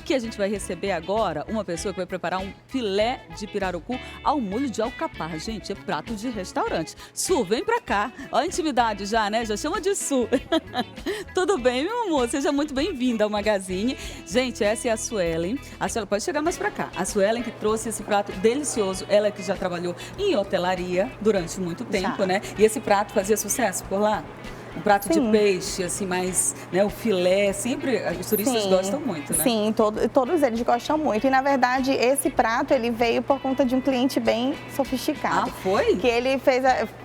Aqui a gente vai receber agora uma pessoa que vai preparar um filé de pirarucu ao molho de alcaparra. Gente, é prato de restaurante. Su, vem pra cá. Ó a intimidade já, né? Já chama de Su. Tudo bem, meu amor? Seja muito bem-vinda ao Magazine. Gente, essa é a Suelen. A Suelen pode chegar mais pra cá. A Suelen que trouxe esse prato delicioso. Ela que já trabalhou em hotelaria durante muito tempo, né? E esse prato fazia sucesso por lá? Um prato de peixe, assim, mais, né, o filé, sempre os turistas gostam muito, né? Sim, todos eles gostam muito. E, na verdade, esse prato, ele veio por conta de um cliente bem sofisticado. Ah, foi? Que ele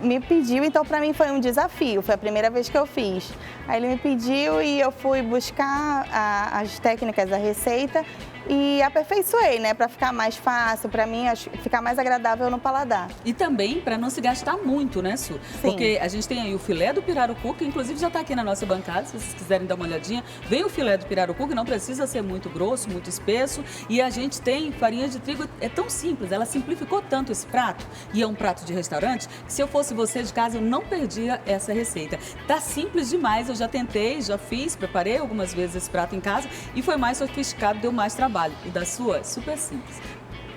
me pediu, então, para mim foi um desafio. Foi a primeira vez que eu fiz. Aí ele me pediu e eu fui buscar as técnicas da receita e aperfeiçoei, né, para ficar mais fácil, para mim ficar mais agradável no paladar. E também para não se gastar muito, né, Su? Sim. Porque a gente tem aí o filé do pirarucu, que inclusive já está aqui na nossa bancada, se vocês quiserem dar uma olhadinha. Vem o filé do pirarucu, que não precisa ser muito grosso, muito espesso. E a gente tem farinha de trigo, é tão simples, ela simplificou tanto esse prato, e é um prato de restaurante, que se eu fosse você de casa, eu não perdia essa receita. Tá simples demais, eu já tentei, já fiz, preparei algumas vezes esse prato em casa, e foi mais sofisticado, deu mais trabalho. E da sua, super simples.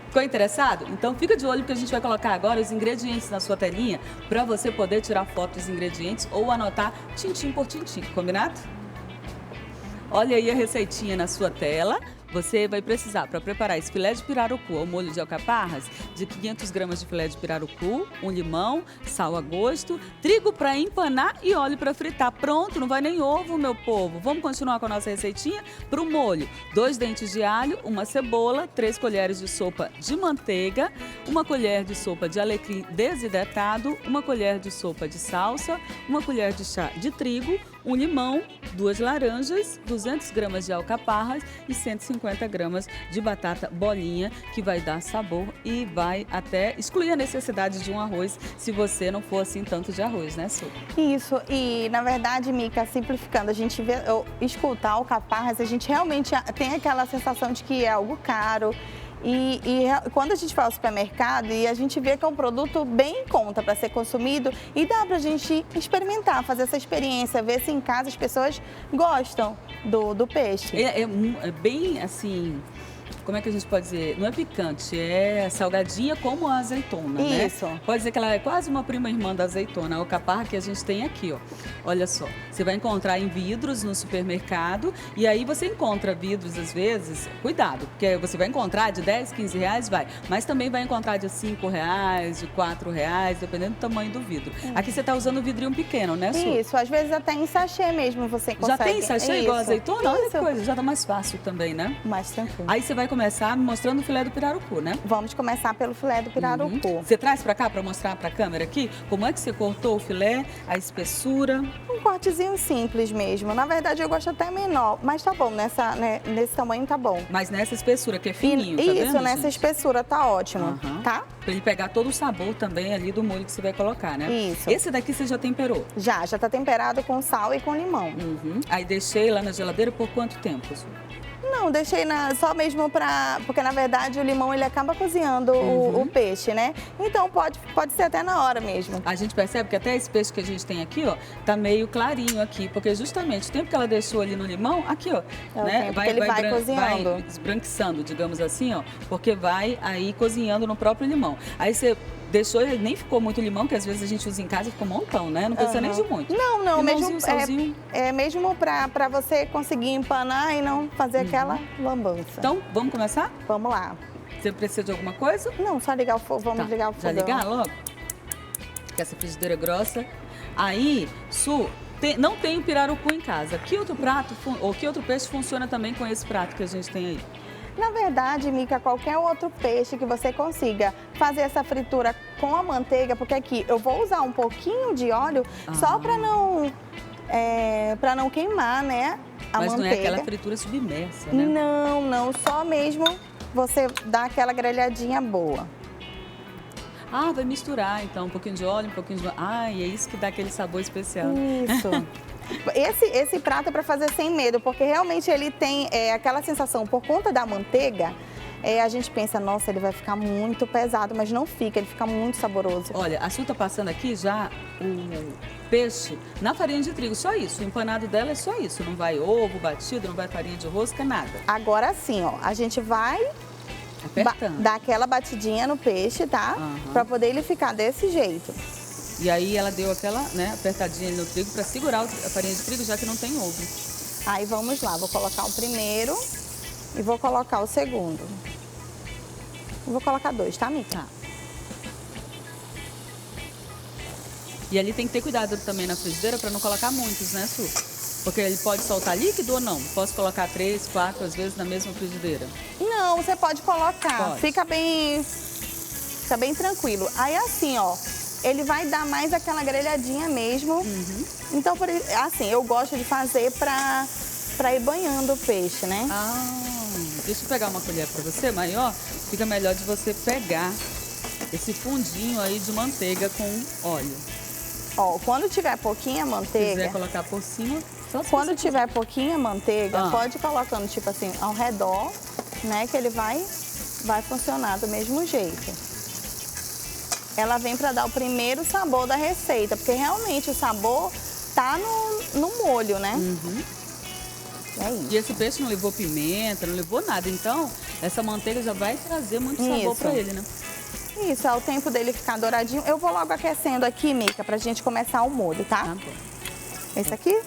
Ficou interessado? Então fica de olho porque a gente vai colocar agora os ingredientes na sua telinha para você poder tirar foto dos ingredientes ou anotar tintim por tintim, combinado? Olha aí a receitinha na sua tela. Você vai precisar, para preparar esse filé de pirarucu ao molho de alcaparras, de 500 gramas de filé de pirarucu, um limão, sal a gosto, trigo para empanar e óleo para fritar. Pronto, não vai nem ovo, meu povo. Vamos continuar com a nossa receitinha? Para o molho, 2 dentes de alho, uma cebola, 3 colheres de sopa de manteiga, 1 colher de sopa de alecrim desidratado, 1 colher de sopa de salsa, 1 colher de chá de trigo, um limão, 2 laranjas, 200 gramas de alcaparras e 150 gramas de batata bolinha, que vai dar sabor e vai até excluir a necessidade de um arroz, se você não for assim tanto de arroz, né, Su? Isso, e na verdade, Mica, simplificando, a gente escuta alcaparras, a gente realmente tem aquela sensação de que é algo caro. E quando a gente vai ao supermercado e a gente vê que é um produto bem em conta para ser consumido e dá para a gente experimentar, fazer essa experiência, ver se em casa as pessoas gostam do peixe. É bem assim... Como é que a gente pode dizer? Não é picante, é salgadinha como a azeitona, né? Isso. Pode dizer que ela é quase uma prima irmã da azeitona, a alcaparra que a gente tem aqui, ó. Olha só, você vai encontrar em vidros no supermercado e aí você encontra vidros às vezes, cuidado, porque você vai encontrar de 10, 15 reais, mas também vai encontrar de 5 reais, de 4 reais, dependendo do tamanho do vidro. Aqui você tá usando um vidrinho pequeno, né, Su? Isso, às vezes até em sachê mesmo você consegue. Já tem sachê igual a azeitona? Olha que Isso. coisa, já tá mais fácil também, né? Mais tranquilo. Aí você vai começar me mostrando o filé do pirarucu, né? Vamos começar pelo filé do pirarucu. Você traz pra cá pra mostrar pra câmera aqui como é que você cortou o filé, a espessura? Um cortezinho simples mesmo. Na verdade, eu gosto até menor, mas tá bom, nesse tamanho tá bom. Mas nessa espessura, que é fininho, tá Isso, vendo, nessa gente? espessura tá ótimo, tá? Pra ele pegar todo o sabor também ali do molho que você vai colocar, né? Isso. Esse daqui você já temperou? Já tá temperado com sal e com limão. Aí deixei lá na geladeira por quanto tempo, Su? Não, deixei só mesmo porque na verdade o limão ele acaba cozinhando o peixe, né? Então pode ser até na hora mesmo. A gente percebe que até esse peixe que a gente tem aqui, ó, tá meio clarinho aqui, porque justamente o tempo que ela deixou ali no limão, aqui, ó, né? Ele vai cozinhando. Vai esbranquiçando, digamos assim, ó, porque vai aí cozinhando no próprio limão. Aí você deixou, ele nem ficou muito limão, que às vezes a gente usa em casa e fica um montão, né? Não precisa nem de muito. Não, mesmo salzinho. Mesmo pra você conseguir empanar e não fazer aquela lambança. Então, vamos começar? Vamos lá. Você precisa de alguma coisa? Não, só ligar o fogo, vamos ligar o fogão. Já ligar logo? Que essa frigideira é grossa. Aí, Su, não tem o pirarucu em casa. Que outro prato, ou que outro peixe funciona também com esse prato que a gente tem aí? Na verdade, Mica, qualquer outro peixe que você consiga fazer essa fritura com a manteiga, porque aqui eu vou usar um pouquinho de óleo só para não queimar, né, a Mas manteiga. não é aquela fritura submersa, né? Não, só mesmo você dá aquela grelhadinha boa. Ah, vai misturar então, um pouquinho de óleo, um pouquinho de... Ai, é isso que dá aquele sabor especial. Isso. Esse prato é para fazer sem medo, porque realmente ele tem aquela sensação, por conta da manteiga, a gente pensa, nossa, ele vai ficar muito pesado, mas não fica, ele fica muito saboroso. Olha, a Su tá passando aqui já o peixe na farinha de trigo, só isso. O empanado dela é só isso, não vai ovo batido, não vai farinha de rosca, nada. Agora sim, ó, a gente vai dar aquela batidinha no peixe, tá? Pra poder ele ficar desse jeito. E aí ela deu aquela, né, apertadinha no trigo para segurar a farinha de trigo, já que não tem ovo. Aí vamos lá, vou colocar o primeiro e vou colocar o segundo. Vou colocar 2, tá, Mica? Tá. E ali tem que ter cuidado também na frigideira para não colocar muitos, né, Su? Porque ele pode soltar líquido ou não? Posso colocar 3, 4 às vezes na mesma frigideira? Não, você pode colocar. Pode. Fica bem tranquilo. Aí assim, ó, ele vai dar mais aquela grelhadinha mesmo. Então, assim, eu gosto de fazer pra ir banhando o peixe, né? Deixa eu pegar uma colher pra você, maior. Fica melhor de você pegar esse fundinho aí de manteiga com óleo. Ó, quando tiver pouquinha manteiga... Se quiser colocar por cima, só se Quando tiver pouquinha manteiga, pode ir colocando, tipo assim, ao redor, né? Que ele vai funcionar do mesmo jeito. Ela vem para dar o primeiro sabor da receita, porque realmente o sabor tá no molho, né? É isso. E esse peixe não levou pimenta, não levou nada, então essa manteiga já vai trazer muito sabor para ele, né? Isso, é o tempo dele ficar douradinho. Eu vou logo aquecendo aqui, Mica, pra gente começar o molho, tá? Tá bom. Esse aqui?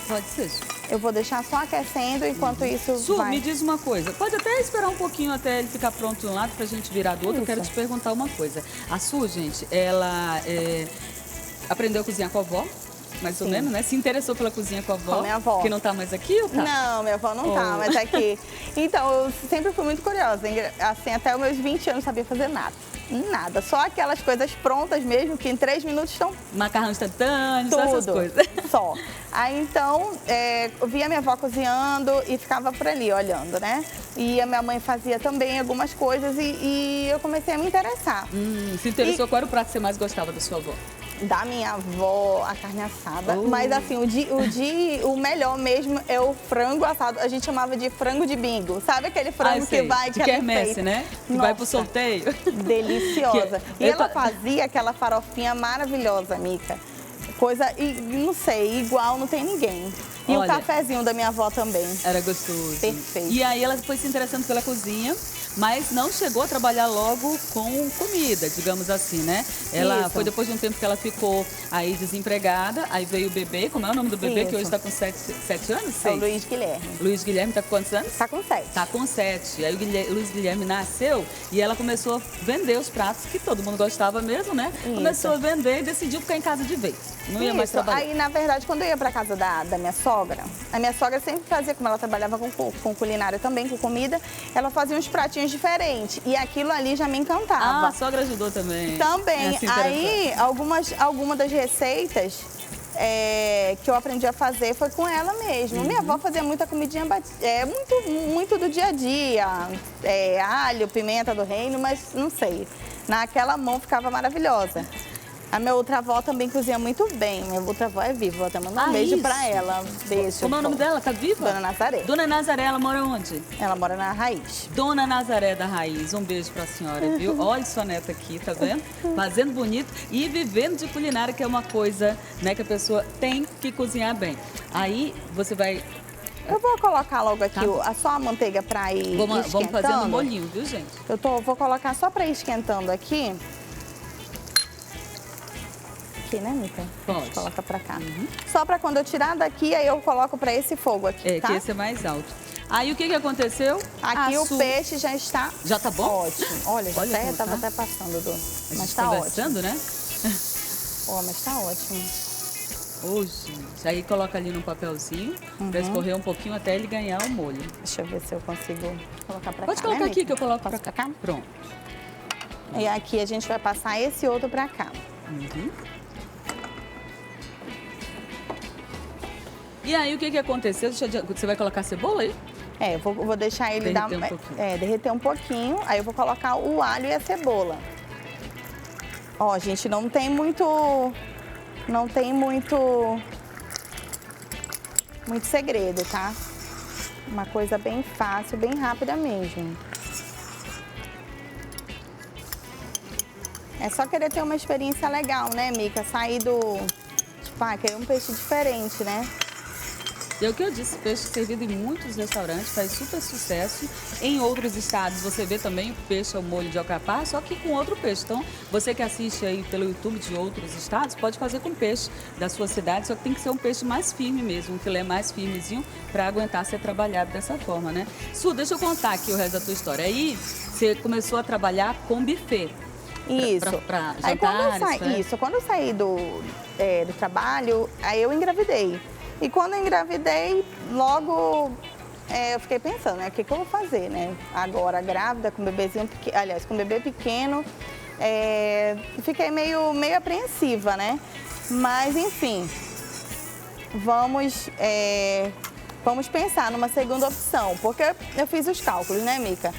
Pode ser. Eu vou deixar só aquecendo enquanto isso Su, vai... me diz uma coisa. Pode até esperar um pouquinho até ele ficar pronto de um lado pra gente virar do outro. Eu quero te perguntar uma coisa. A Su, gente, ela aprendeu a cozinhar com a avó, mais ou menos, né? Se interessou pela cozinha com a avó. Com minha avó. Que não tá mais aqui ou tá? Não, minha avó não tá, mas aqui. Então, eu sempre fui muito curiosa. Assim, até os meus 20 anos não sabia fazer nada. Nada. Só aquelas coisas prontas mesmo, que em 3 minutos estão... Macarrão instantâneo, só essas coisas. Só. Aí, então, eu via minha avó cozinhando e ficava por ali, olhando, né? E a minha mãe fazia também algumas coisas e eu comecei a me interessar. Se interessou, qual era o prato que você mais gostava da sua avó? Da minha avó, a carne assada. Mas assim, o melhor mesmo é o frango assado. A gente chamava de frango de bingo. Sabe aquele frango que vai... De quermesse, né? Que vai pro sorteio. Deliciosa. E ela fazia aquela farofinha maravilhosa, Mica. Coisa, não sei, igual não tem ninguém. E o cafezinho da minha avó também. Era gostoso. Perfeito. E aí ela foi se interessando pela cozinha, mas não chegou a trabalhar logo com comida, digamos assim, né? Ela foi depois de um tempo que ela ficou aí desempregada, aí veio o bebê, como é o nome do bebê, que hoje está com 7 anos? 6? É o Luiz Guilherme. Luiz Guilherme está com quantos anos? Está com 7. Está com 7. Aí o Luiz Guilherme nasceu e ela começou a vender os pratos que todo mundo gostava mesmo, né? Isso. Começou a vender e decidiu ficar em casa de vez. Não ia mais trabalhar. Aí, na verdade, quando eu ia para casa da minha sogra, a minha sogra sempre fazia, como ela trabalhava com culinária também, com comida, ela fazia uns pratinhos diferentes. E aquilo ali já me encantava. A sogra ajudou também. Também. Aí, algumas das receitas que eu aprendi a fazer foi com ela mesmo. Minha avó fazia muita comidinha, muito do dia a dia. Alho, pimenta do reino, mas não sei. Naquela mão ficava maravilhosa. A minha outra avó também cozinha muito bem. Minha outra avó é viva, vou até mandar um beijo pra ela. Beijo. Como é o nome dela? Tá viva? Dona Nazaré. Dona Nazaré, ela mora onde? Ela mora na Raiz. Dona Nazaré da Raiz, um beijo pra senhora, viu? Olha sua neta aqui, tá vendo? Fazendo bonito e vivendo de culinária, que é uma coisa, né, que a pessoa tem que cozinhar bem. Aí você vai... Eu vou colocar logo aqui só a manteiga pra ir esquentando. Vamos fazendo um molhinho, viu, gente? Vou colocar só pra ir esquentando aqui. Né, Mica? Pode. Coloca pra cá. Só pra quando eu tirar daqui, aí eu coloco pra esse fogo aqui, tá? Que esse é mais alto. Aí o que aconteceu? Aqui o peixe já está... Já tá bom? Ótimo. Olha tava até passando, Dô. Mas tá conversando, ótimo. Né? Mas tá ótimo. Gente. Aí coloca ali no papelzinho pra escorrer um pouquinho até ele ganhar o molho. Deixa eu ver se eu consigo colocar pra cá. Pode colocar aqui que eu coloco pra cá. Pronto. E aqui a gente vai passar esse outro pra cá. E aí, o que aconteceu? Você vai colocar cebola aí? Vou deixar ele derreter um pouquinho. Aí eu vou colocar o alho e a cebola. Ó, gente, não tem muito segredo, tá? Uma coisa bem fácil, bem rápida mesmo. É só querer ter uma experiência legal, né, Mica? Sair do... Tipo, querer um peixe diferente, né? É o que eu disse, peixe servido em muitos restaurantes, faz super sucesso. Em outros estados você vê também o peixe ao molho de alcaparra, só que com outro peixe. Então, você que assiste aí pelo YouTube de outros estados, pode fazer com peixe da sua cidade, só que tem que ser um peixe mais firme mesmo, um filé mais firmezinho para aguentar ser trabalhado dessa forma, né? Su, deixa eu contar aqui o resto da tua história. Aí, você começou a trabalhar com buffet. Isso. Para aí jantares, quando eu saí do trabalho, aí eu engravidei. E quando eu engravidei, logo eu fiquei pensando, né, o que eu vou fazer, né? Agora grávida, com bebezinho pequeno, aliás, com bebê pequeno, fiquei meio apreensiva, né? Mas, enfim, vamos pensar numa segunda opção, porque eu fiz os cálculos, né, Mica?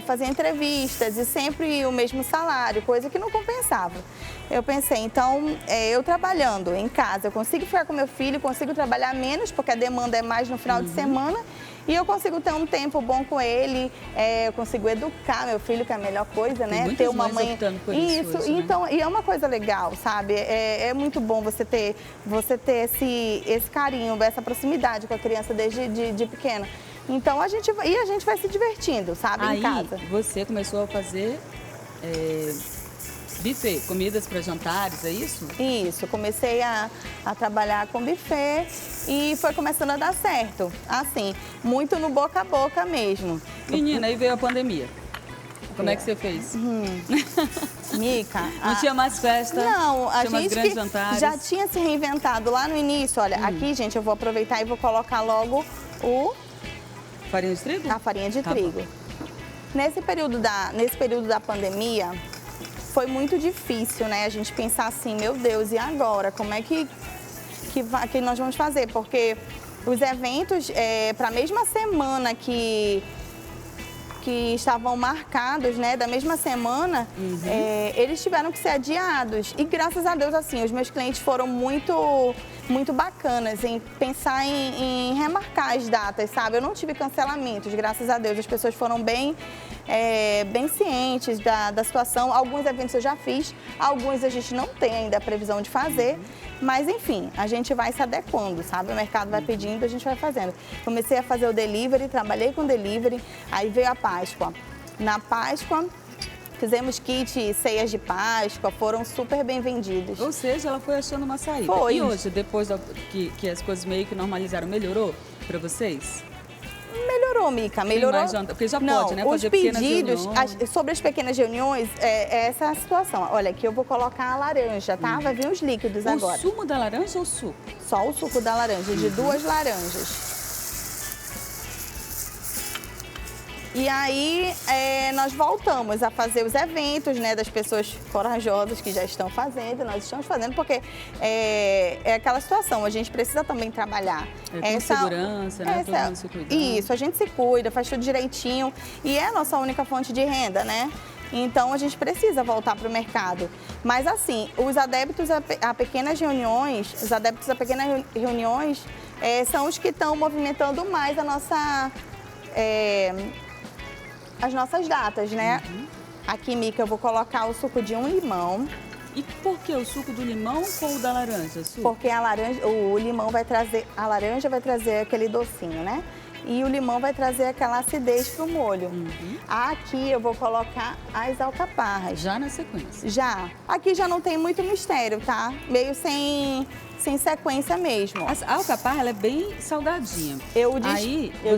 Fazer entrevistas e sempre o mesmo salário, coisa que não compensava. Eu pensei, então, eu trabalhando em casa, eu consigo ficar com meu filho, consigo trabalhar menos, porque a demanda é mais no final de semana, e eu consigo ter um tempo bom com ele, eu consigo educar meu filho, que é a melhor coisa, né? Ter uma mãe optando por isso hoje, então, né? E é uma coisa legal, sabe? É muito bom você ter esse carinho, essa proximidade com a criança desde de pequena. Então, a gente vai se divertindo, sabe, em casa. Aí, você começou a fazer buffet, comidas para jantares, é isso? Isso, comecei a trabalhar com buffet e foi começando a dar certo. Assim, muito no boca a boca mesmo. Menina, aí veio a pandemia. Como é que você fez? Mica... Não tinha mais festa? Não, a gente grandes jantares. já tinha se reinventado lá no início. Olha, aqui, gente, eu vou aproveitar e vou colocar logo farinha de trigo? A farinha de trigo. Bom. Nesse período da pandemia, foi muito difícil, né? A gente pensar assim, meu Deus, e agora? Como é que nós vamos fazer? Porque os eventos, para a mesma semana que estavam marcados, né, da mesma semana, eles tiveram que ser adiados. E graças a Deus, assim, os meus clientes foram muito bacanas em pensar em remarcar as datas, sabe? Eu não tive cancelamentos, graças a Deus. As pessoas foram bem cientes da situação. Alguns eventos eu já fiz, alguns a gente não tem ainda a previsão de fazer, mas enfim, a gente vai se adequando, sabe? O mercado vai pedindo, a gente vai fazendo. Comecei a fazer o delivery, trabalhei com delivery, aí veio a Páscoa. Na Páscoa, fizemos kit ceias de Páscoa, foram super bem vendidos. Ou seja, ela foi achando uma saída. Foi. E hoje, depois que as coisas meio que normalizaram, melhorou para vocês? Melhorou, Mica, melhorou. Porque já pode, né? Fazer os pedidos, reuniões. sobre as pequenas reuniões, essa é a situação. Olha, aqui eu vou colocar a laranja, tá? Vai vir os líquidos agora. O sumo da laranja ou o suco? Só o suco da laranja, de 2 laranjas. E aí, nós voltamos a fazer os eventos, né, das pessoas corajosas que já estão fazendo, nós estamos fazendo, porque é aquela situação, a gente precisa também trabalhar. Com segurança, né, todo mundo se cuidando. Isso, a gente se cuida, faz tudo direitinho, e é a nossa única fonte de renda, né? Então, a gente precisa voltar para o mercado. Mas, assim, os adeptos a pequenas reuniões, são os que estão movimentando mais as nossas datas, né? Aqui, Mica, eu vou colocar o suco de um limão. E por que o suco do limão ou o da laranja? Porque a laranja vai trazer aquele docinho, né? E o limão vai trazer aquela acidez pro molho. Aqui eu vou colocar as alcaparras. Já na sequência? Já. Aqui já não tem muito mistério, tá? Meio sem sequência mesmo. A alcaparra, ela é bem salgadinha. Eu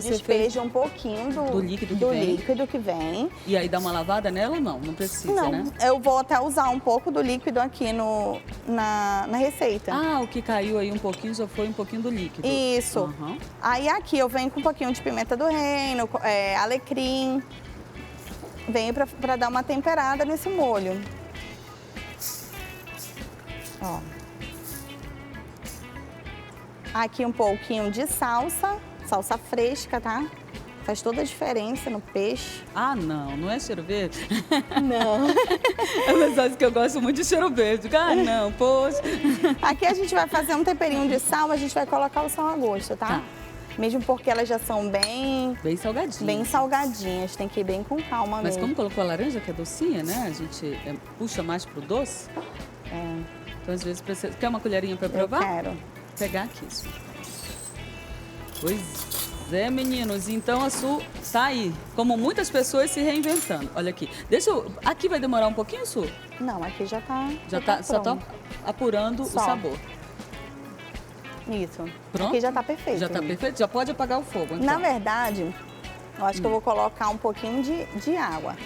despejo um pouquinho do líquido que vem. E aí dá uma lavada nela ou não? Não precisa, não, né? Eu vou até usar um pouco do líquido aqui na receita. Ah, o que caiu aí um pouquinho já foi um pouquinho do líquido. Isso. Aí aqui eu venho com um pouquinho de pimenta do reino, alecrim. Venho para dar uma temperada nesse molho. Ó. Aqui um pouquinho de salsa fresca, tá? Faz toda a diferença no peixe. Ah, não é cheiro verde? Não. Mas sabe que eu gosto muito de cheiro verde. Ah, não, poxa. Aqui a gente vai fazer um temperinho de sal, a gente vai colocar o sal a gosto, tá? Mesmo porque elas já são bem salgadinhas. Tem que ir bem com calma Mas mesmo. como colocou a laranja, que é docinha, né? A gente puxa mais pro doce. Então, às vezes, precisa... Quer uma colherinha para provar? Eu quero. Vou pegar aqui, Su. Pois é, meninos. Então, a Su tá aí. Como muitas pessoas se reinventando. Olha aqui. Aqui vai demorar um pouquinho, Su? Não, aqui já tá Só tá apurando o sabor. Isso. Pronto? Aqui já tá perfeito. Já tá perfeito? Já pode apagar o fogo, então. Na verdade, eu acho que eu vou colocar um pouquinho de água.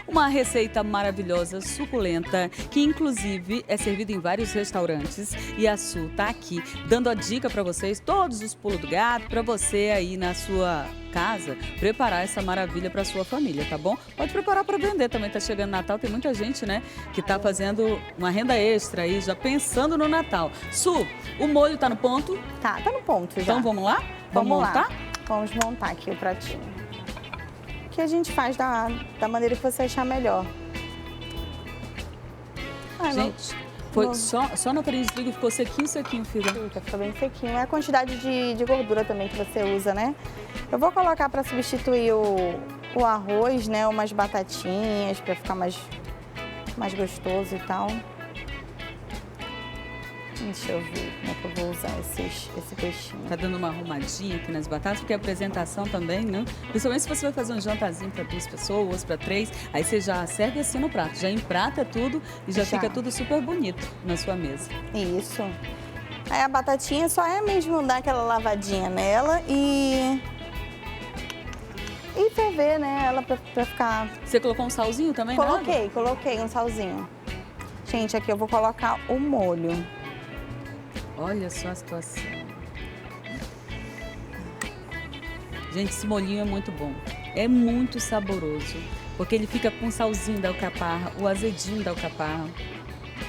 Uma receita maravilhosa, suculenta, que inclusive é servida em vários restaurantes. E a Su tá aqui dando a dica para vocês, todos os pulos do gato, para você aí na sua casa preparar essa maravilha para sua família, tá bom? Pode preparar para vender também, tá chegando Natal, tem muita gente, né, que tá fazendo uma renda extra aí, já pensando no Natal. Su, o molho tá no ponto? Tá no ponto já. Então vamos lá? Vamos montar? Vamos montar aqui o pratinho. Que a gente faz da maneira que você achar melhor. Gente, foi só na farinha de trigo ficou sequinho, filha. Fica bem sequinho. É a quantidade de gordura também que você usa, né? Eu vou colocar para substituir o arroz, né? Umas batatinhas para ficar mais gostoso e tal. Deixa eu ver como é que eu vou usar esse peixinho. Tá dando uma arrumadinha aqui nas batatas, porque a apresentação também, né? Principalmente se você vai fazer um jantarzinho para 2 pessoas, para 3, aí você já serve assim no prato, já emprata tudo e já fica tudo super bonito na sua mesa. Isso. Aí a batatinha só é mesmo dar aquela lavadinha nela e ferver, né? Ela pra ficar... Você colocou um salzinho também? Coloquei um salzinho. Gente, aqui eu vou colocar o molho. Olha só a situação. Gente, esse molhinho é muito bom. É muito saboroso. Porque ele fica com o salzinho da alcaparra, o azedinho da alcaparra.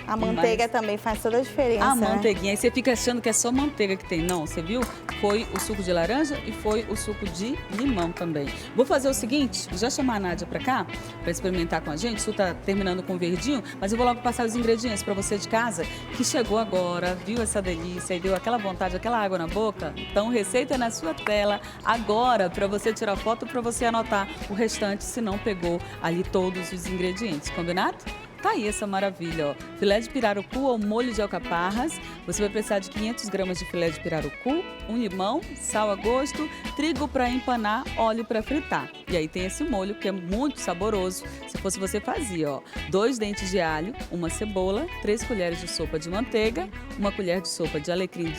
A manteiga também faz toda a diferença, A né? manteiguinha. Aí você fica achando que é só manteiga que tem. Não, você viu? Foi o suco de laranja e foi o suco de limão também. Vou fazer o seguinte, já chamar a Nádia pra cá, pra experimentar com a gente. O Su tá terminando com o verdinho, mas eu vou logo passar os ingredientes pra você de casa, que chegou agora, viu essa delícia e deu aquela vontade, aquela água na boca. Então, receita é na sua tela agora, pra você tirar foto, pra você anotar o restante, se não pegou ali todos os ingredientes. Combinado? Tá aí essa maravilha, ó. Filé de pirarucu ao molho de alcaparras. Você vai precisar de 500 gramas de filé de pirarucu, um limão, sal a gosto, trigo para empanar, óleo para fritar. E aí tem esse molho que é muito saboroso. Se fosse você fazia, ó, 2 dentes de alho, uma cebola, 3 colheres de sopa de manteiga, 1 colher de sopa de alecrim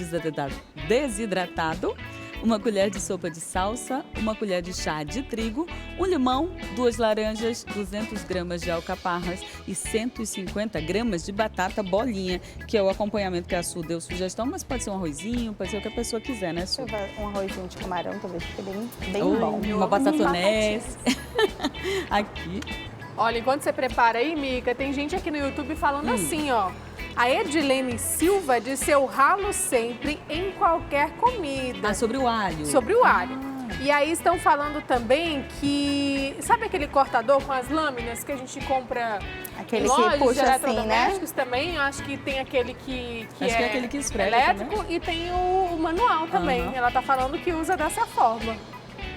desidratado, 1 colher de sopa de salsa, 1 colher de chá de trigo, 1 limão, 2 laranjas, 200 gramas de alcaparras e 150 gramas de batata bolinha, que é o acompanhamento que a Su deu sugestão, mas pode ser um arrozinho, pode ser o que a pessoa quiser, né, Su? Um arrozinho de camarão, talvez fique bem bom. Uma batatonese. Aqui. Olha, enquanto você prepara aí, Mica, tem gente aqui no YouTube falando assim, ó. A Edilene Silva disse: eu ralo sempre em qualquer comida. Sobre o alho. Sobre o alho. E aí estão falando também que... Sabe aquele cortador com as lâminas que a gente compra aquele em lojas que puxa de eletrodomésticos assim, né? também? Eu acho que tem aquele que é aquele que esfrega elétrico também. E tem o manual também. Ela tá falando que usa dessa forma.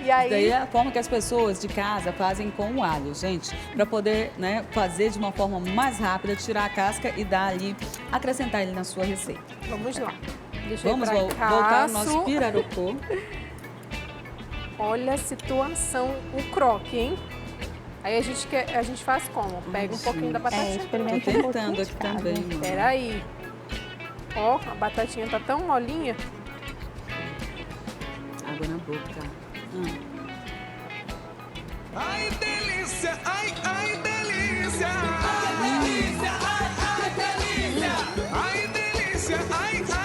E aí... Daí é a forma que as pessoas de casa fazem com o alho, gente, para poder, né, fazer de uma forma mais rápida, tirar a casca e dar ali, acrescentar ele na sua receita. Vamos lá. Deixa Vamos eu voltar ao nosso pirarucu. Olha a situação, o croque, hein? Aí a gente faz como? Pega um pouquinho da batatinha. Experimenta Tô tentando aqui também. Peraí. Ó, a batatinha tá tão molinha. Água na boca.